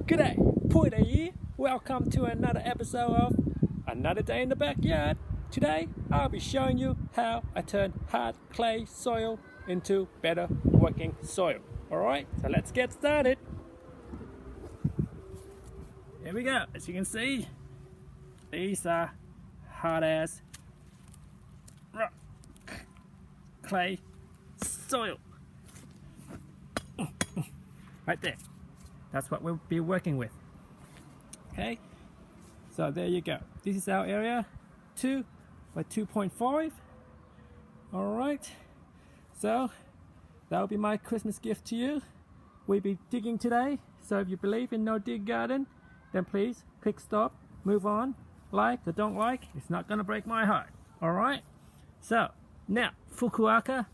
G'day, Pointer here. Welcome to another episode of Another Day in the Backyard. Today, I'll be showing you how I turn hard clay soil into better working soil. Alright, so let's get started. Here we go. As you can see, these are hard as rock clay soil. Right there. That's what we'll be working with. Okay, so there you go. This is our area 2 by 2.5. All right, so that'll be my Christmas gift to you. We'll be digging today, so if you believe in no dig garden, then please click stop, move on, like or don't like. It's not gonna break my heart. All right, so now Fukuoka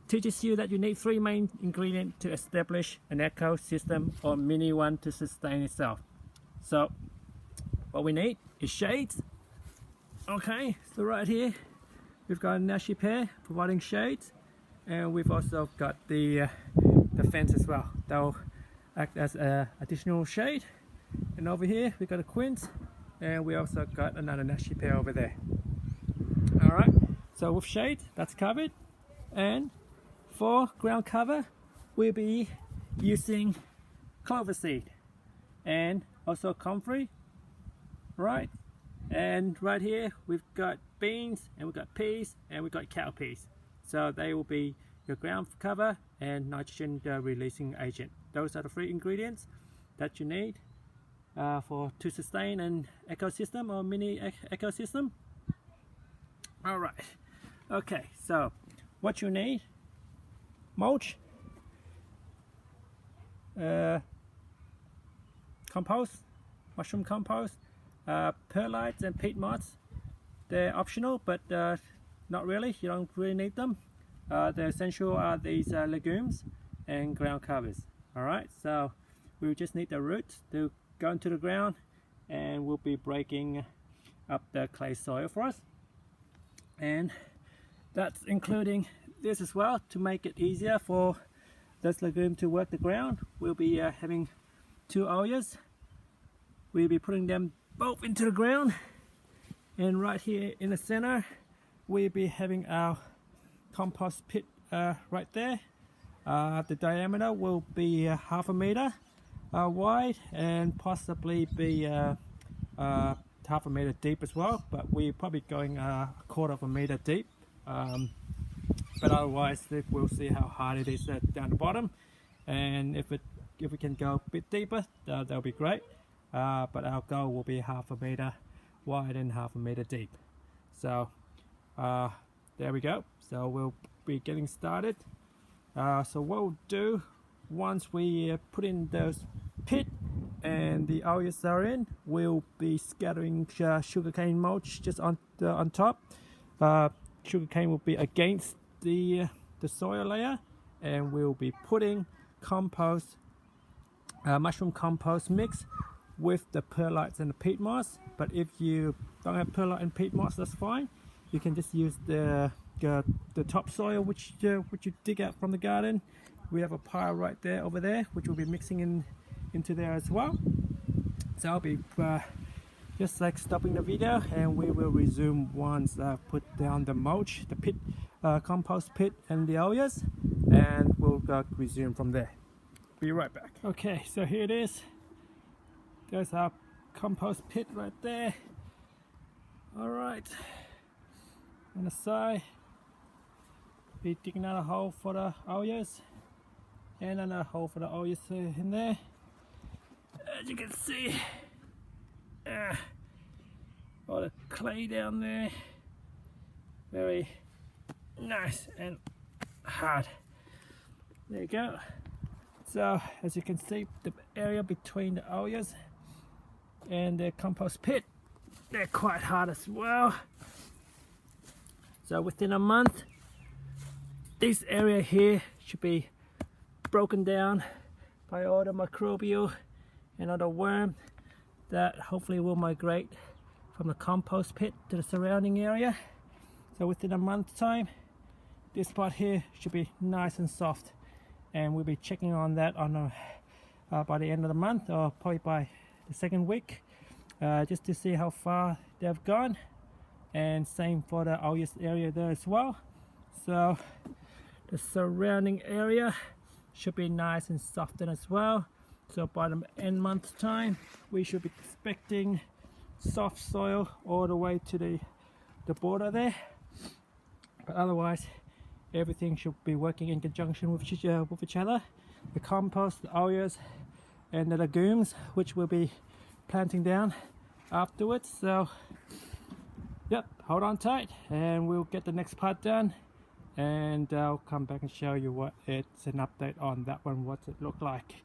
teaches you that you need 3 main ingredients to establish an ecosystem or mini one to sustain itself. So what we need is shades. Okay, so right here we've got a nashi pear providing shades, and we've also got the fence as well. That'll act as an additional shade. And over here we've got a quince, and we also got another nashi pear over there. All right, so with shade that's covered, and for ground cover, we'll be using clover seed and also comfrey, right? And right here we've got beans, and we've got peas, and we've got cowpeas. So they will be your ground cover and nitrogen releasing agent. Those are the 3 ingredients that you need to sustain an ecosystem or mini ecosystem. All right, okay, so what you need: mulch, compost, mushroom compost, perlites and peat moss. They're optional, but not really. You don't really need them. The essential are these legumes and ground covers. All right, so we just need the roots to go into the ground, and we'll be breaking up the clay soil for us. And that's including this as well, to make it easier for this legume to work the ground. We'll be having 2 ollas. We'll be putting them both into the ground, and right here in the center we'll be having our compost pit right there. The diameter will be half a meter wide, and possibly be half a meter deep as well, but we're probably going a quarter of a meter deep. But otherwise we'll see how hard it is down the bottom, and if we can go a bit deeper, that'll be great. But our goal will be half a meter wide and half a meter deep. So there we go. So we'll be getting started. So what we'll do, once we put in those pit and the ollas are in, we'll be scattering sugarcane mulch just on top. Sugarcane will be against the soil layer, and we'll be putting compost, mushroom compost mix with the perlites and the peat moss. But if you don't have perlite and peat moss, that's fine. You can just use the topsoil which you dig out from the garden. We have a pile right there over there, which we'll be mixing into there as well. So I'll be just like stopping the video, and we will resume once I've put down the mulch, the pit, compost pit and the ollas, and we'll resume from there. Be right back. Okay, so here it is. There's our compost pit right there. All right, on the side, be digging out a hole for the ollas, and another hole for the ollas in there. As you can see, all the clay down there, very nice and hard. There you go. So as you can see, the area between the ollas and the compost pit, they're quite hard as well. So within a month, this area here should be broken down by all the microbial and other worm that hopefully will migrate from the compost pit to the surrounding area. So within a month's time, this part here should be nice and soft, and we'll be checking on that on by the end of the month, or probably by the second week, just to see how far they've gone. And same for the August area there as well. So the surrounding area should be nice and softened as well. So by the end month time, we should be expecting soft soil all the way to the border there. But otherwise, everything should be working in conjunction with each other. The compost, the Oreos, and the legumes, which we'll be planting down afterwards. So yep, hold on tight and we'll get the next part done, and I'll come back and show you what it's an update on that one, what it looked like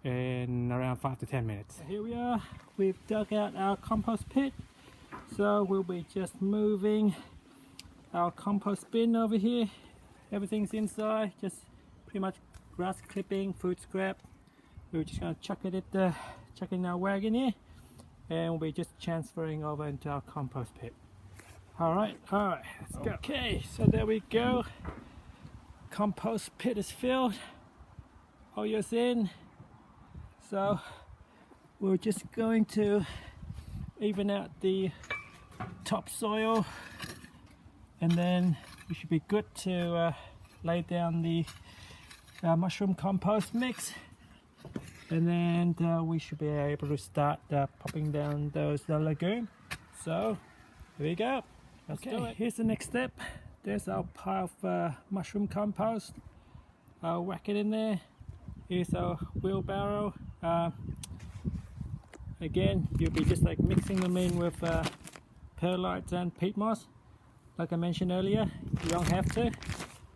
in around 5 to 10 minutes. Here we are, we've dug out our compost pit, so we'll be just moving our compost bin over here. Everything's inside, just pretty much grass clipping, food scrap. We're just going to chuck it in our wagon here, and we'll be just transferring over into our compost pit. Alright, let's go. Okay, so there we go. Compost pit is filled. Oreos in. So we're just going to even out the topsoil, and then we should be good to lay down the mushroom compost mix, and then we should be able to start popping down those legumes. So here we go. Let's do it. Here's the next step. There's our pile of mushroom compost. I'll whack it in there. Here's our wheelbarrow. Again, you'll be just like mixing them in with perlite and peat moss. Like I mentioned earlier, you don't have to,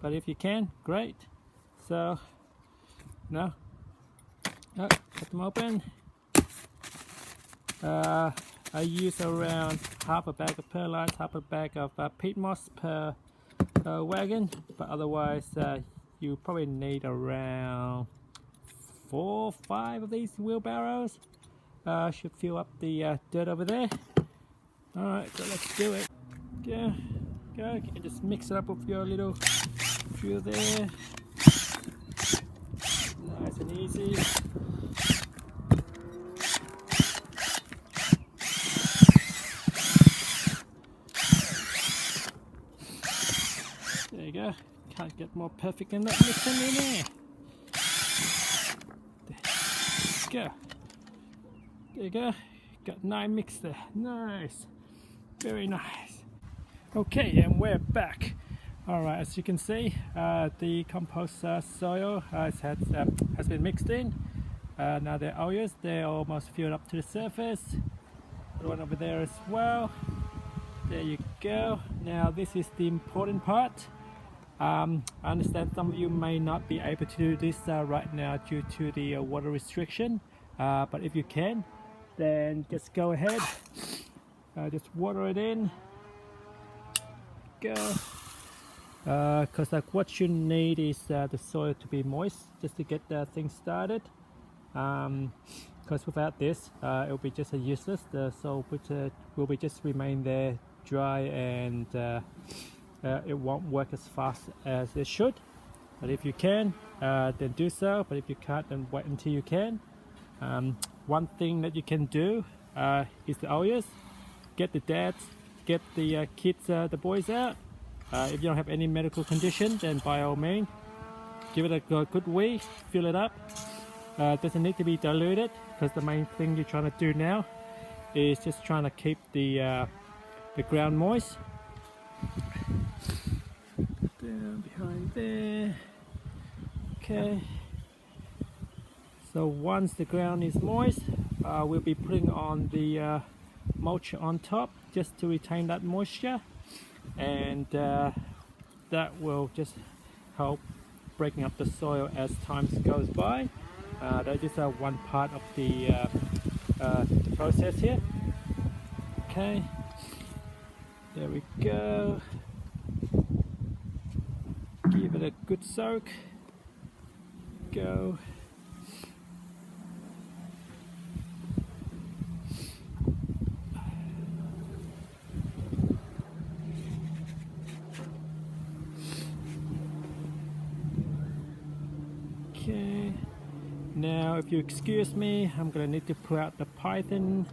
but if you can, great. So, cut them open. I use around half a bag of perlite, half a bag of peat moss per wagon, but otherwise you probably need around 4 or 5 of these wheelbarrows. Should fill up the dirt over there. Alright, so let's do it. Go. You can just mix it up with your little drill there. Nice and easy. There you go. Can't get more perfect than that mixing in there. Go. There you go. Got 9 mix there. Nice. Very nice. Okay, and we're back. Alright, as you can see, the compost soil has been mixed in. Now the Oreos, they're almost filled up to the surface. The one over there as well. There you go. Now this is the important part. I understand some of you may not be able to do this right now due to the water restriction, but if you can, then just go ahead, just water it in. Go, because like what you need is the soil to be moist just to get the thing started, because without this it will be just useless. The soil will be just remain there dry, and it won't work as fast as it should. But if you can, then do so, but if you can't, then wait until you can. One thing that you can do is the Oreos. Get the dads, get the kids, the boys out. If you don't have any medical condition, then by all means, give it a good wee, fill it up. Doesn't need to be diluted, because the main thing you're trying to do now is just trying to keep the ground moist. Down behind there. Okay. So once the ground is moist, we'll be putting on the mulch on top just to retain that moisture, and that will just help breaking up the soil as time goes by. That is one part of the process here. Okay, there we go. Give it a good soak. Go. Okay. Now, if if you excuse me, I'm gonna need to pull out the python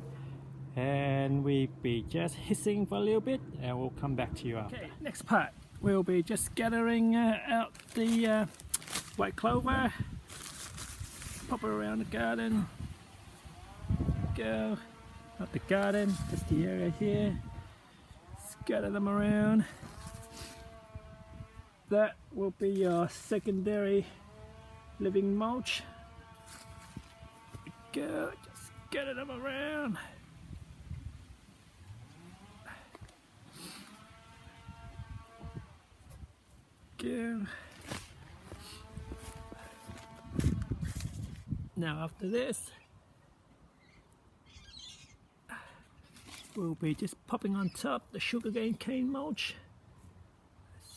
and we'll be just hissing for a little bit and we'll come back to you after. Okay, next part, we'll be just gathering out the white clover, pop it around the garden, go, not the garden, just the area here, scatter them around. That will be your secondary living mulch. Go, just scatter them around. Go. Now after this, we'll be just popping on top the sugarcane cane mulch.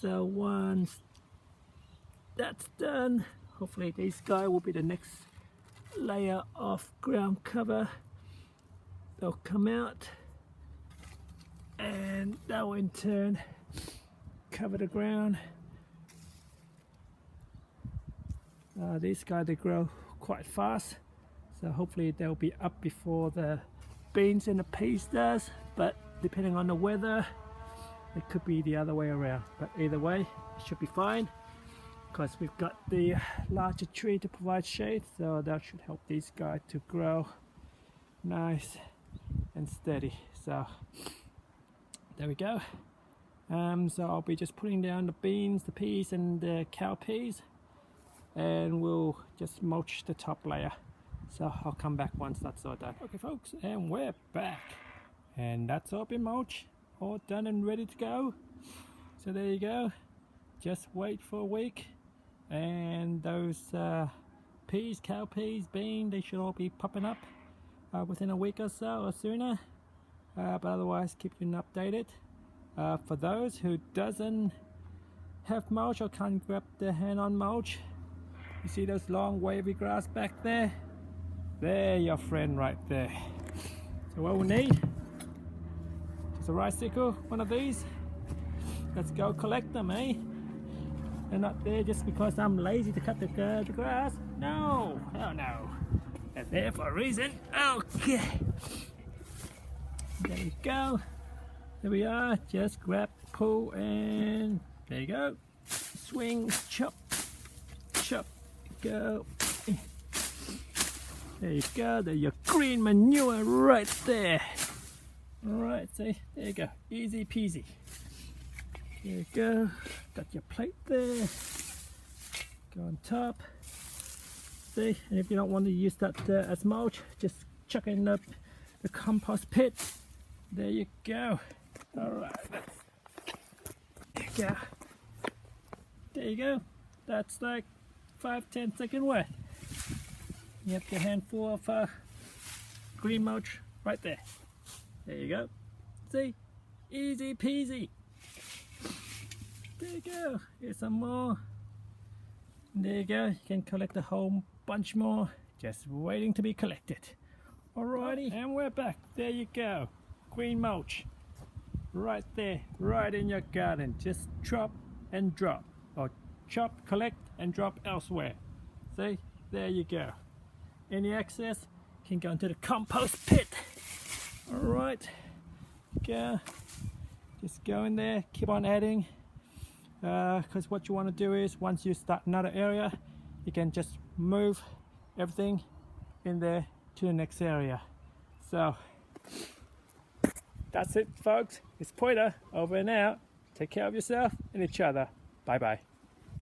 So once that's done, hopefully this guy will be the next layer of ground cover. They'll come out and that will in turn cover the ground. These guys, they grow quite fast, so hopefully they'll be up before the beans and the peas does, but depending on the weather it could be the other way around, but either way it should be fine because we've got the larger tree to provide shade, so that should help these guys to grow nice and steady. So there we go. So I'll be just putting down the beans, the peas and the cowpeas, and we'll just mulch the top layer. So I'll come back once that's all done. Okay folks, and we're back, and that's all been mulched, all done and ready to go. So there you go, just wait for a week and those peas, cowpeas, bean, they should all be popping up within a week or so or sooner, but otherwise keep you updated. For those who doesn't have mulch or can't grab their hand on mulch, you see those long wavy grass back there? They're your friend right there. So what we need is a rice sickle, one of these. Let's go collect them, eh? They're not there just because I'm lazy to cut the grass. No, oh no. They're there for a reason. Okay. There we go. There we are. Just grab, pull, and there you go. Swing, chop, chop, go. There you go. There's your green manure right there. Alright, see, there you go. Easy peasy. There you go. Got your plate there. Go on top. See, and if you don't want to use that as mulch, just chuck it in the compost pit. There you go. Alright, there you go. There you go. That's like 5-10 second worth. You have your handful of green mulch right there. There you go. See? Easy peasy. There you go. Here's some more. There you go. You can collect a whole bunch more. Just waiting to be collected. Alrighty, and we're back. There you go. Green mulch. Right there. Right in your garden. Just chop and drop. Or chop, collect and drop elsewhere. See? There you go. Any excess can go into the compost pit. Alright. Go. Just go in there. Keep on adding. Because what you want to do is once you start another area, you can just move everything in there to the next area. So that's it folks, it's Poiter over and out. Take care of yourself and each other. Bye bye.